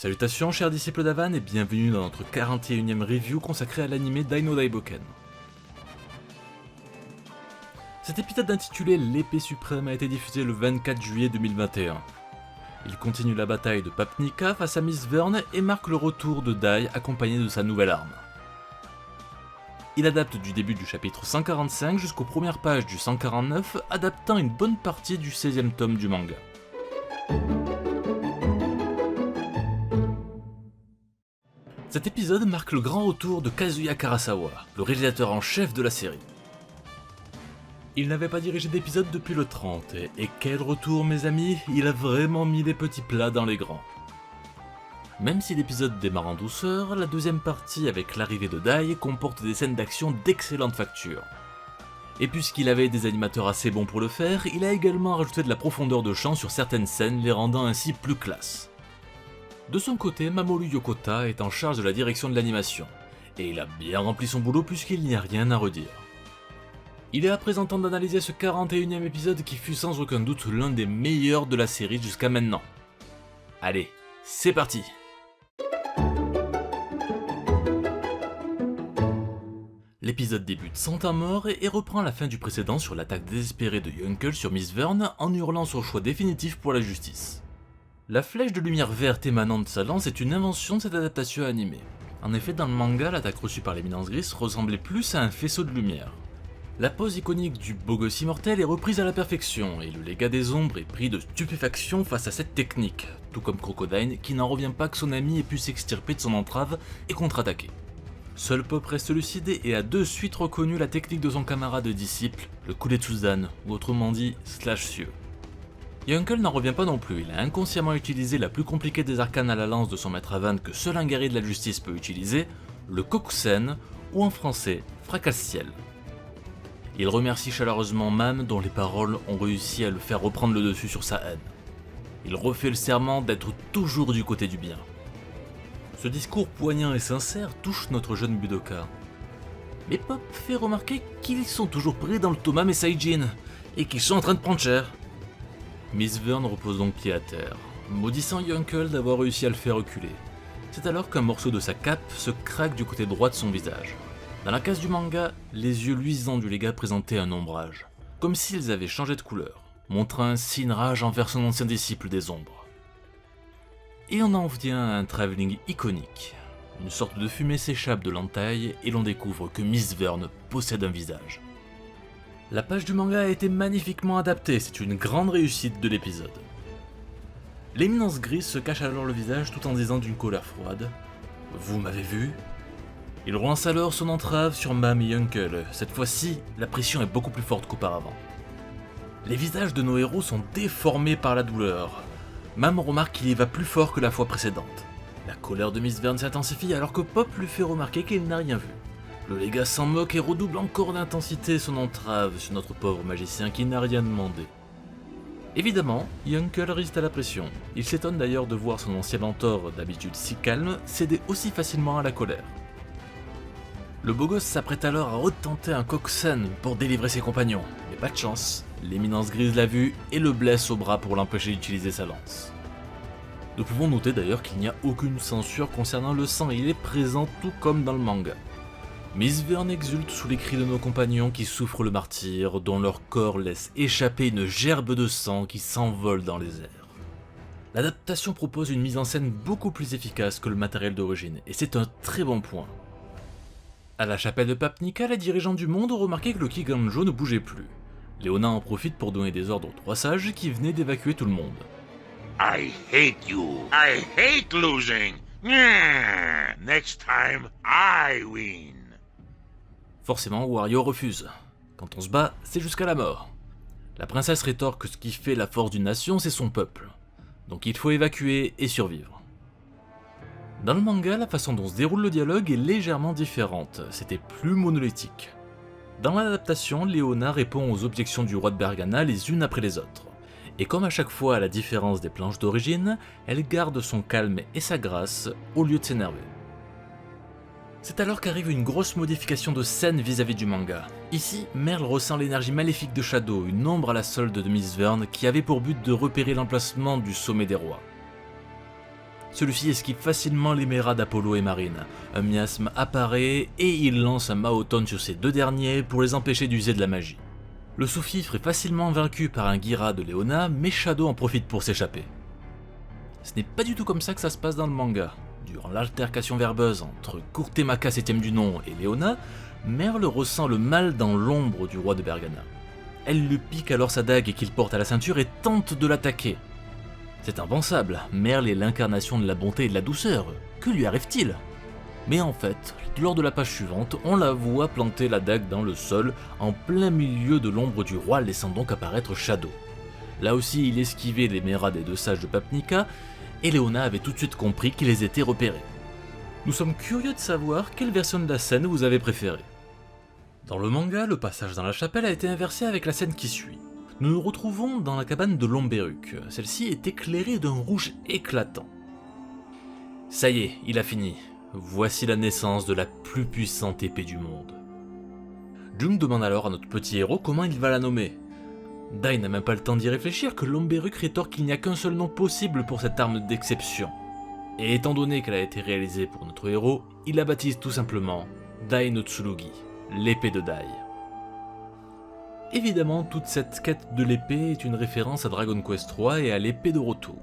Salutations chers disciples d'Avan et bienvenue dans notre 41e review consacrée à l'anime Dai-no Daiboken. Cet épisode intitulé L'épée suprême a été diffusé le 24 juillet 2021. Il continue la bataille de Papnica face à Miss Verne et marque le retour de Dai accompagné de sa nouvelle arme. Il adapte du début du chapitre 145 jusqu'aux premières pages du 149, adaptant une bonne partie du 16e tome du manga. Cet épisode marque le grand retour de Kazuya Karasawa, le réalisateur en chef de la série. Il n'avait pas dirigé d'épisode depuis le 30, et quel retour mes amis, il a vraiment mis les petits plats dans les grands. Même si l'épisode démarre en douceur, la deuxième partie avec l'arrivée de Dai comporte des scènes d'action d'excellente facture. Et puisqu'il avait des animateurs assez bons pour le faire, il a également rajouté de la profondeur de champ sur certaines scènes, les rendant ainsi plus classe. De son côté, Mamoru Yokota est en charge de la direction de l'animation, et il a bien rempli son boulot puisqu'il n'y a rien à redire. Il est à présent temps d'analyser ce 41e épisode qui fut sans aucun doute l'un des meilleurs de la série jusqu'à maintenant. Allez, c'est parti! L'épisode débute sans temps mort et reprend la fin du précédent sur l'attaque désespérée de Yunkel sur Miss Verne en hurlant son choix définitif pour la justice. La flèche de lumière verte émanant de sa lance est une invention de cette adaptation animée. En effet, dans le manga, l'attaque reçue par l'éminence grise ressemblait plus à un faisceau de lumière. La pose iconique du beau gosse immortel est reprise à la perfection, et le légat des ombres est pris de stupéfaction face à cette technique, tout comme Crocodile qui n'en revient pas que son ami ait pu s'extirper de son entrave et contre-attaquer. Seul Pop reste lucide et a de suite reconnu la technique de son camarade disciple, le Kuretsudan, ou autrement dit, /cieux. Yunkel n'en revient pas non plus, il a inconsciemment utilisé la plus compliquée des arcanes à la lance de son maître Avan que seul un guerrier de la justice peut utiliser, le Kokusen, ou en français, Fracasse-ciel. Il remercie chaleureusement Mam dont les paroles ont réussi à le faire reprendre le dessus sur sa haine. Il refait le serment d'être toujours du côté du bien. Ce discours poignant et sincère touche notre jeune Budoka. Mais Pop fait remarquer qu'ils sont toujours pris dans le Tomam et Saijin, et qu'ils sont en train de prendre cher. Miss Verne repose donc pied à terre, maudissant Yunkel d'avoir réussi à le faire reculer. C'est alors qu'un morceau de sa cape se craque du côté droit de son visage. Dans la case du manga, les yeux luisants du légat présentaient un ombrage, comme s'ils avaient changé de couleur, montrant ainsi une rage envers son ancien disciple des ombres. Et on en vient à un travelling iconique. Une sorte de fumée s'échappe de l'entaille et l'on découvre que Miss Verne possède un visage. La page du manga a été magnifiquement adaptée, c'est une grande réussite de l'épisode. L'éminence grise se cache alors le visage tout en disant d'une colère froide « Vous m'avez vu ?» Il relance alors son entrave sur Mam et Yunkel, cette fois-ci, la pression est beaucoup plus forte qu'auparavant. Les visages de nos héros sont déformés par la douleur. Mam remarque qu'il y va plus fort que la fois précédente. La colère de Miss Verne s'intensifie alors que Pop lui fait remarquer qu'il n'a rien vu. Le légat s'en moque et redouble encore d'intensité son entrave sur notre pauvre magicien qui n'a rien demandé. Évidemment, Yunkel résiste à la pression. Il s'étonne d'ailleurs de voir son ancien mentor, d'habitude si calme, céder aussi facilement à la colère. Le beau gosse s'apprête alors à retenter un Kokusen pour délivrer ses compagnons, mais pas de chance, l'éminence grise l'a vu et le blesse au bras pour l'empêcher d'utiliser sa lance. Nous pouvons noter d'ailleurs qu'il n'y a aucune censure concernant le sang, il est présent tout comme dans le manga. Miss Verne exulte sous les cris de nos compagnons qui souffrent le martyre, dont leur corps laisse échapper une gerbe de sang qui s'envole dans les airs. L'adaptation propose une mise en scène beaucoup plus efficace que le matériel d'origine, et c'est un très bon point. À la chapelle de Papnica, les dirigeants du monde ont remarqué que le Kiganjo ne bougeait plus. Léona en profite pour donner des ordres aux trois sages qui venaient d'évacuer tout le monde. I hate you. I hate losing. Next time, I win. Forcément, Wario refuse. Quand on se bat, c'est jusqu'à la mort. La princesse rétorque que ce qui fait la force d'une nation, c'est son peuple. Donc il faut évacuer et survivre. Dans le manga, la façon dont se déroule le dialogue est légèrement différente, c'était plus monolithique. Dans l'adaptation, Léona répond aux objections du roi de Bergana les unes après les autres. Et comme à chaque fois à la différence des planches d'origine, elle garde son calme et sa grâce au lieu de s'énerver. C'est alors qu'arrive une grosse modification de scène vis-à-vis du manga. Ici, Merle ressent l'énergie maléfique de Shadow, une ombre à la solde de Miss Verne qui avait pour but de repérer l'emplacement du sommet des rois. Celui-ci esquive facilement les Mera d'Apollo et Marine. Un miasme apparaît et il lance un Maoton sur ces deux derniers pour les empêcher d'user de la magie. Le sous-fifre est facilement vaincu par un Gira de Leona, mais Shadow en profite pour s'échapper. Ce n'est pas du tout comme ça que ça se passe dans le manga. Durant l'altercation verbeuse entre Kurtemaka 7ème du nom et Leona, Merle ressent le mal dans l'ombre du roi de Bergana. Elle lui pique alors sa dague qu'il porte à la ceinture et tente de l'attaquer. C'est impensable, Merle est l'incarnation de la bonté et de la douceur. Que lui arrive-t-il? Mais en fait, lors de la page suivante, on la voit planter la dague dans le sol, en plein milieu de l'ombre du roi, laissant donc apparaître Shadow. Là aussi, il esquivait les Mera des deux sages de Papnica, et Leona avait tout de suite compris qu'ils les étaient repérés. Nous sommes curieux de savoir quelle version de la scène vous avez préférée. Dans le manga, le passage dans la chapelle a été inversé avec la scène qui suit. Nous nous retrouvons dans la cabane de Lomberuk. Celle-ci est éclairée d'un rouge éclatant. Ça y est, il a fini. Voici la naissance de la plus puissante épée du monde. Jung demande alors à notre petit héros comment il va la nommer. Dai n'a même pas le temps d'y réfléchir que Lomberuk rétorque qu'il n'y a qu'un seul nom possible pour cette arme d'exception. Et étant donné qu'elle a été réalisée pour notre héros, il la baptise tout simplement Dai no Tsurugi, l'épée de Dai. Évidemment, toute cette quête de l'épée est une référence à Dragon Quest III et à l'épée de Roto.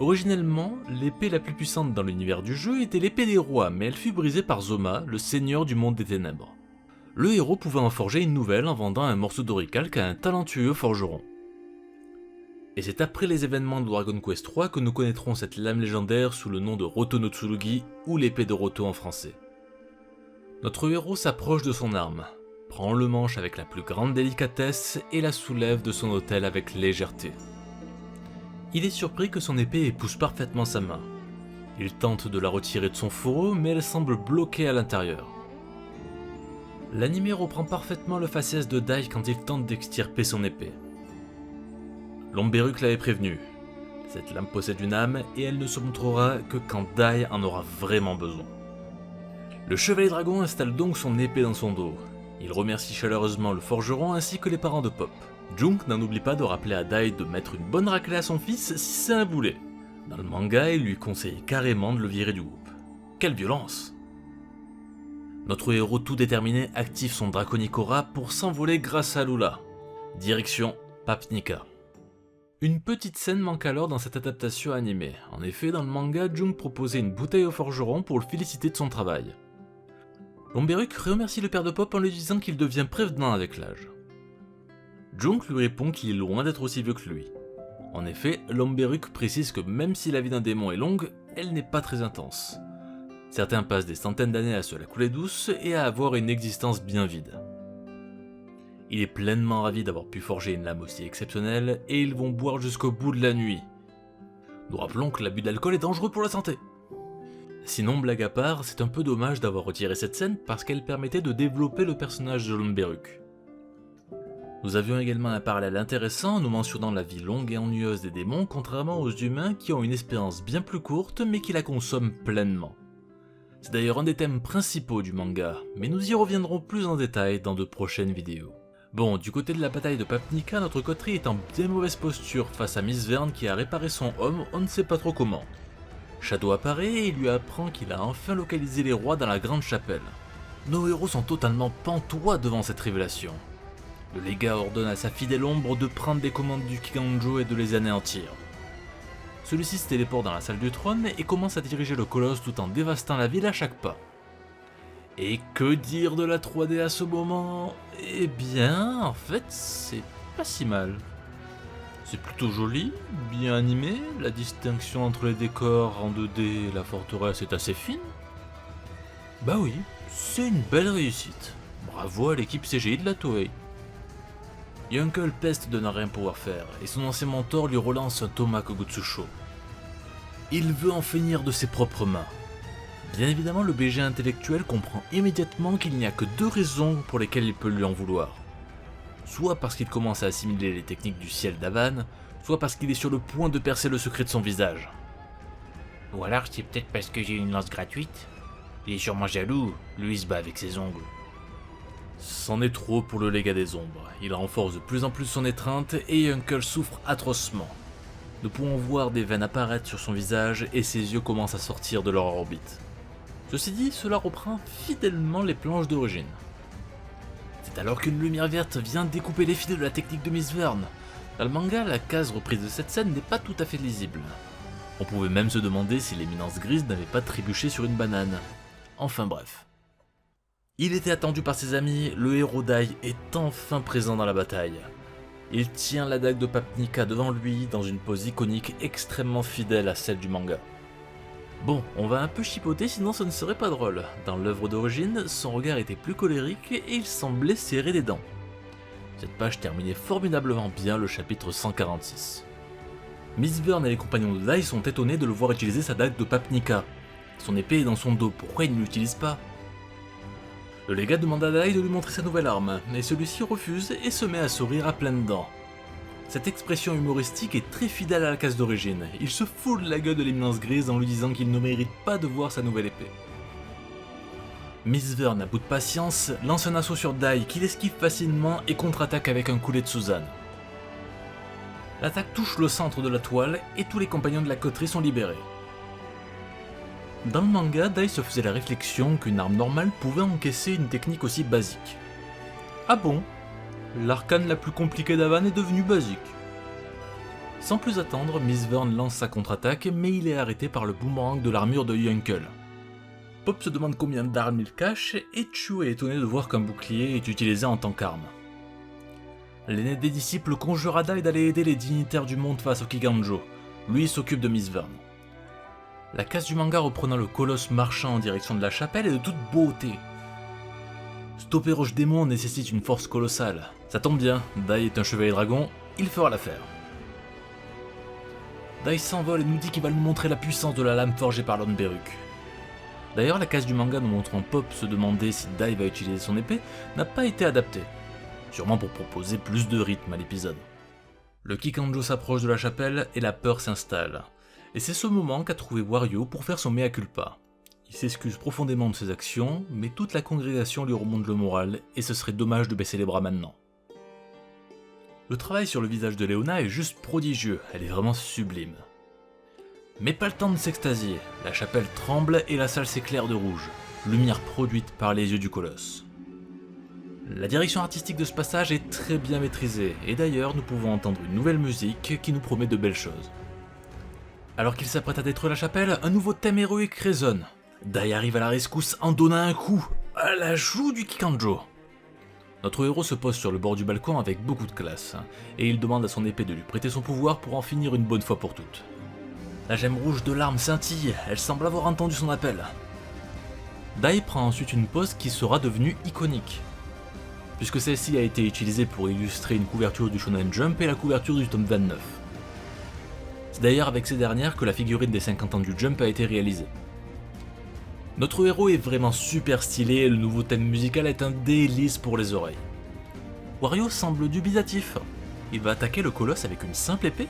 Originellement, l'épée la plus puissante dans l'univers du jeu était l'épée des rois, mais elle fut brisée par Zoma, le seigneur du monde des ténèbres. Le héros pouvait en forger une nouvelle en vendant un morceau d'oricalque à un talentueux forgeron. Et c'est après les événements de Dragon Quest III que nous connaîtrons cette lame légendaire sous le nom de Roto no Tsurugi, ou l'épée de Roto en français. Notre héros s'approche de son arme, prend le manche avec la plus grande délicatesse et la soulève de son autel avec légèreté. Il est surpris que son épée épouse parfaitement sa main. Il tente de la retirer de son fourreau, mais elle semble bloquée à l'intérieur. L'animé reprend parfaitement le faciès de Dai quand il tente d'extirper son épée. Lomberuk l'avait prévenu. Cette lame possède une âme et elle ne se montrera que quand Dai en aura vraiment besoin. Le chevalier dragon installe donc son épée dans son dos. Il remercie chaleureusement le forgeron ainsi que les parents de Pop. Junk n'en oublie pas de rappeler à Dai de mettre une bonne raclée à son fils si c'est un boulet. Dans le manga, il lui conseille carrément de le virer du groupe. Quelle violence! Notre héros tout déterminé active son Draconic Aura pour s'envoler grâce à Lula. Direction Papnica. Une petite scène manque alors dans cette adaptation animée. En effet, dans le manga, Jung proposait une bouteille au forgeron pour le féliciter de son travail. Lomberuk remercie le père de Pop en lui disant qu'il devient prévenant avec l'âge. Junk lui répond qu'il est loin d'être aussi vieux que lui. En effet, Lomberuk précise que même si la vie d'un démon est longue, elle n'est pas très intense. Certains passent des centaines d'années à se la couler douce et à avoir une existence bien vide. Il est pleinement ravi d'avoir pu forger une lame aussi exceptionnelle et ils vont boire jusqu'au bout de la nuit. Nous rappelons que l'abus d'alcool est dangereux pour la santé. Sinon, blague à part, c'est un peu dommage d'avoir retiré cette scène parce qu'elle permettait de développer le personnage de Lomberuk. Nous avions également un parallèle intéressant en nous mentionnant la vie longue et ennuyeuse des démons contrairement aux humains qui ont une espérance bien plus courte mais qui la consomment pleinement. C'est d'ailleurs un des thèmes principaux du manga, mais nous y reviendrons plus en détail dans de prochaines vidéos. Bon, du côté de la bataille de Papnica, notre coterie est en bien mauvaise posture face à Mistvern qui a réparé son homme, on ne sait pas trop comment. Shadow apparaît et il lui apprend qu'il a enfin localisé les rois dans la grande chapelle. Nos héros sont totalement pantois devant cette révélation. Le légat ordonne à sa fidèle ombre de prendre des commandes du Kiganjo et de les anéantir. Celui-ci se téléporte dans la salle du trône et commence à diriger le colosse tout en dévastant la ville à chaque pas. Et que dire de la 3D à ce moment? Eh bien, en fait, c'est pas si mal. C'est plutôt joli, bien animé, la distinction entre les décors en 2D et la forteresse est assez fine. Bah oui, c'est une belle réussite. Bravo à l'équipe CGI de la Toei. Yunkel peste de ne rien pouvoir faire, et son ancien mentor lui relance un Tomahawk Gutsusho. Il veut en finir de ses propres mains. Bien évidemment, le BG intellectuel comprend immédiatement qu'il n'y a que deux raisons pour lesquelles il peut lui en vouloir. Soit parce qu'il commence à assimiler les techniques du ciel d'Avan, soit parce qu'il est sur le point de percer le secret de son visage. Ou alors c'est peut-être parce que j'ai une lance gratuite. Il est sûrement jaloux, lui il se bat avec ses ongles. C'en est trop pour le légat des ombres, il renforce de plus en plus son étreinte et Yunkel souffre atrocement. Nous pouvons voir des veines apparaître sur son visage et ses yeux commencent à sortir de leur orbite. Ceci dit, cela reprend fidèlement les planches d'origine. C'est alors qu'une lumière verte vient découper les fils de la technique de Miss Verne. Dans le manga, la case reprise de cette scène n'est pas tout à fait lisible. On pouvait même se demander si l'éminence grise n'avait pas trébuché sur une banane. Enfin bref. Il était attendu par ses amis, le héros Dai est enfin présent dans la bataille. Il tient la dague de Papnica devant lui dans une pose iconique extrêmement fidèle à celle du manga. Bon, on va un peu chipoter sinon ce ne serait pas drôle. Dans l'œuvre d'origine, son regard était plus colérique et il semblait serrer les dents. Cette page terminait formidablement bien le chapitre 146. Miss Verne et les compagnons de Dai sont étonnés de le voir utiliser sa dague de Papnica. Son épée est dans son dos, pourquoi il ne l'utilise pas? Le légat demande à Dai de lui montrer sa nouvelle arme, mais celui-ci refuse et se met à sourire à pleines dents. Cette expression humoristique est très fidèle à la case d'origine, il se fout de la gueule de l'éminence grise en lui disant qu'il ne mérite pas de voir sa nouvelle épée. Miss Verne, à bout de patience, lance un assaut sur Dai qu'il esquive facilement et contre-attaque avec un coulé de Suzanne. L'attaque touche le centre de la toile et tous les compagnons de la coterie sont libérés. Dans le manga, Dai se faisait la réflexion qu'une arme normale pouvait encaisser une technique aussi basique. Ah bon? L'arcane la plus compliquée d'Avan est devenue basique. Sans plus attendre, Miss Verne lance sa contre-attaque, mais il est arrêté par le boomerang de l'armure de Yunkel. Pop se demande combien d'armes il cache, et Chu est étonné de voir qu'un bouclier est utilisé en tant qu'arme. L'aîné des disciples conjure à Dai d'aller aider les dignitaires du monde face au Kiganjo. Lui s'occupe de Miss Verne. La case du manga reprenant le colosse marchant en direction de la chapelle est de toute beauté. Stopper Roche Démon nécessite une force colossale. Ça tombe bien, Dai est un chevalier dragon, il fera l'affaire. Dai s'envole et nous dit qu'il va nous montrer la puissance de la lame forgée par Lord Beruk. D'ailleurs, la case du manga nous montrant Pop se demander si Dai va utiliser son épée n'a pas été adaptée. Sûrement pour proposer plus de rythme à l'épisode. Le Kikanjo s'approche de la chapelle et la peur s'installe. Et c'est ce moment qu'a trouvé Wario pour faire son mea culpa. Il s'excuse profondément de ses actions, mais toute la congrégation lui remonte le moral et ce serait dommage de baisser les bras maintenant. Le travail sur le visage de Leona est juste prodigieux, elle est vraiment sublime. Mais pas le temps de s'extasier, la chapelle tremble et la salle s'éclaire de rouge, lumière produite par les yeux du colosse. La direction artistique de ce passage est très bien maîtrisée, et d'ailleurs nous pouvons entendre une nouvelle musique qui nous promet de belles choses. Alors qu'il s'apprête à détruire la chapelle, un nouveau thème héroïque résonne. Dai arrive à la rescousse en donnant un coup à la joue du Kikanjo. Notre héros se pose sur le bord du balcon avec beaucoup de classe, et il demande à son épée de lui prêter son pouvoir pour en finir une bonne fois pour toutes. La gemme rouge de l'arme scintille, elle semble avoir entendu son appel. Dai prend ensuite une pose qui sera devenue iconique, puisque celle-ci a été utilisée pour illustrer une couverture du Shonen Jump et la couverture du tome 29. C'est d'ailleurs avec ces dernières que la figurine des 50 ans du Jump a été réalisée. Notre héros est vraiment super stylé et le nouveau thème musical est un délice pour les oreilles. Wario semble dubitatif. Il va attaquer le colosse avec une simple épée?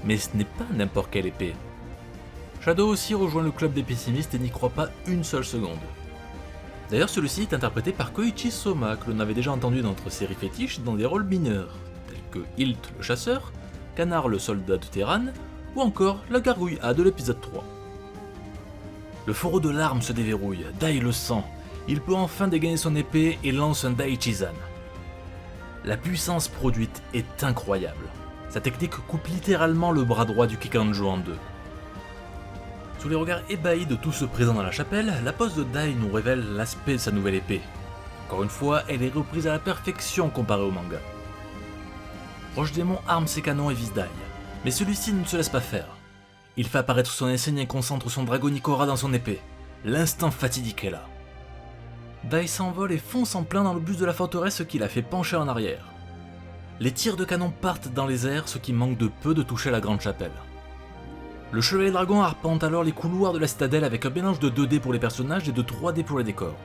Mais ce n'est pas n'importe quelle épée. Shadow aussi rejoint le club des pessimistes et n'y croit pas une seule seconde. D'ailleurs celui-ci est interprété par Koichi Soma, que l'on avait déjà entendu dans notre série fétiche dans des rôles mineurs, tels que Hilt le chasseur, Canard le soldat de Terran, ou encore la gargouille A de l'épisode 3. Le fourreau de l'arme se déverrouille, Dai le sent, il peut enfin dégainer son épée et lance un Daichizan. La puissance produite est incroyable, sa technique coupe littéralement le bras droit du Kikanjo en deux. Sous les regards ébahis de tous ceux présents dans la chapelle, la pose de Dai nous révèle l'aspect de sa nouvelle épée. Encore une fois, elle est reprise à la perfection comparée au manga. Roche Démon arme ses canons et vise Dai, mais celui-ci ne se laisse pas faire. Il fait apparaître son insigne et concentre son Dragonicora dans son épée. L'instant fatidique est là. Dai s'envole et fonce en plein dans le bus de la forteresse qui la fait pencher en arrière. Les tirs de canon partent dans les airs, ce qui manque de peu de toucher la grande chapelle. Le chevalier dragon arpente alors les couloirs de la citadelle avec un mélange de 2D pour les personnages et de 3D pour les décors.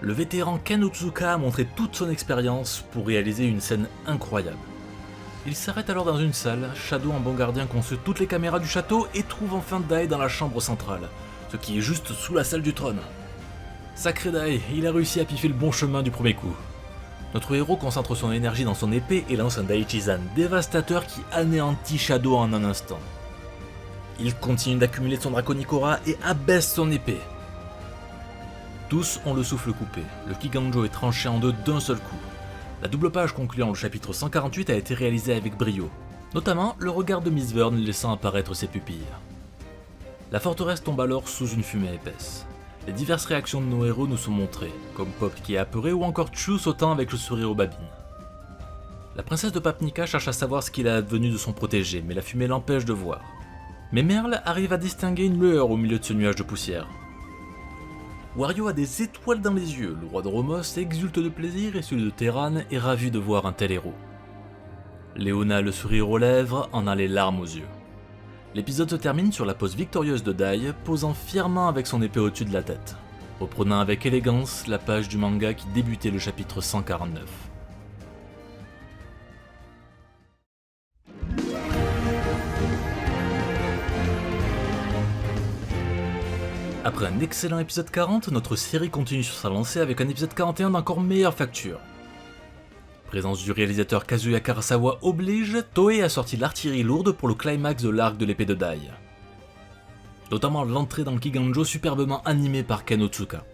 Le vétéran Ken Otsuka a montré toute son expérience pour réaliser une scène incroyable. Il s'arrête alors dans une salle, Shadow en bon gardien consulte toutes les caméras du château et trouve enfin Dai dans la chambre centrale, ce qui est juste sous la salle du trône. Sacré Dai, il a réussi à piffer le bon chemin du premier coup. Notre héros concentre son énergie dans son épée et lance un Daichizan dévastateur qui anéantit Shadow en un instant. Il continue d'accumuler son Draconic Aura et abaisse son épée. Tous ont le souffle coupé, le Kiganjo est tranché en deux d'un seul coup. La double page concluant le chapitre 148 a été réalisée avec brio, notamment le regard de Mistborn laissant apparaître ses pupilles. La forteresse tombe alors sous une fumée épaisse. Les diverses réactions de nos héros nous sont montrées, comme Pop qui est apeuré ou encore Chu sautant avec le sourire aux babines. La princesse de Papnica cherche à savoir ce qu'il est advenu de son protégé, mais la fumée l'empêche de voir. Mais Merle arrive à distinguer une lueur au milieu de ce nuage de poussière. Wario a des étoiles dans les yeux, le roi de Romos exulte de plaisir et celui de Terran est ravi de voir un tel héros. Léona a le sourire aux lèvres, en a les larmes aux yeux. L'épisode se termine sur la pose victorieuse de Dai, posant fièrement avec son épée au-dessus de la tête, reprenant avec élégance la page du manga qui débutait le chapitre 149. Après un excellent épisode 40, notre série continue sur sa lancée avec un épisode 41 d'encore meilleure facture. Présence du réalisateur Kazuya Karasawa oblige, Toei a sorti l'artillerie lourde pour le climax de l'arc de l'épée de Dai. Notamment l'entrée dans le Kiganjo superbement animé par Ken Otsuka.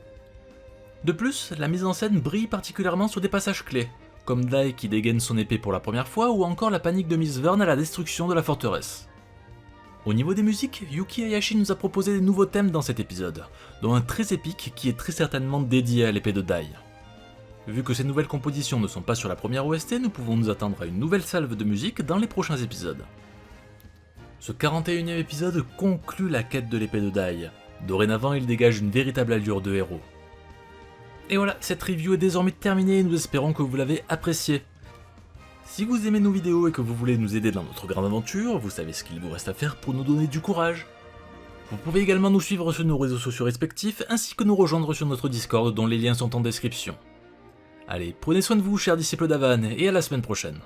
De plus, la mise en scène brille particulièrement sur des passages clés, comme Dai qui dégaine son épée pour la première fois ou encore la panique de Mistborn à la destruction de la forteresse. Au niveau des musiques, Yuki Hayashi nous a proposé des nouveaux thèmes dans cet épisode, dont un très épique qui est très certainement dédié à l'épée de Dai. Vu que ces nouvelles compositions ne sont pas sur la première OST, nous pouvons nous attendre à une nouvelle salve de musique dans les prochains épisodes. Ce 41e épisode conclut la quête de l'épée de Dai. Dorénavant, il dégage une véritable allure de héros. Et voilà, cette review est désormais terminée et nous espérons que vous l'avez appréciée. Si vous aimez nos vidéos et que vous voulez nous aider dans notre grande aventure, vous savez ce qu'il vous reste à faire pour nous donner du courage. Vous pouvez également nous suivre sur nos réseaux sociaux respectifs, ainsi que nous rejoindre sur notre Discord dont les liens sont en description. Allez, prenez soin de vous, chers disciples d'Avan, et à la semaine prochaine.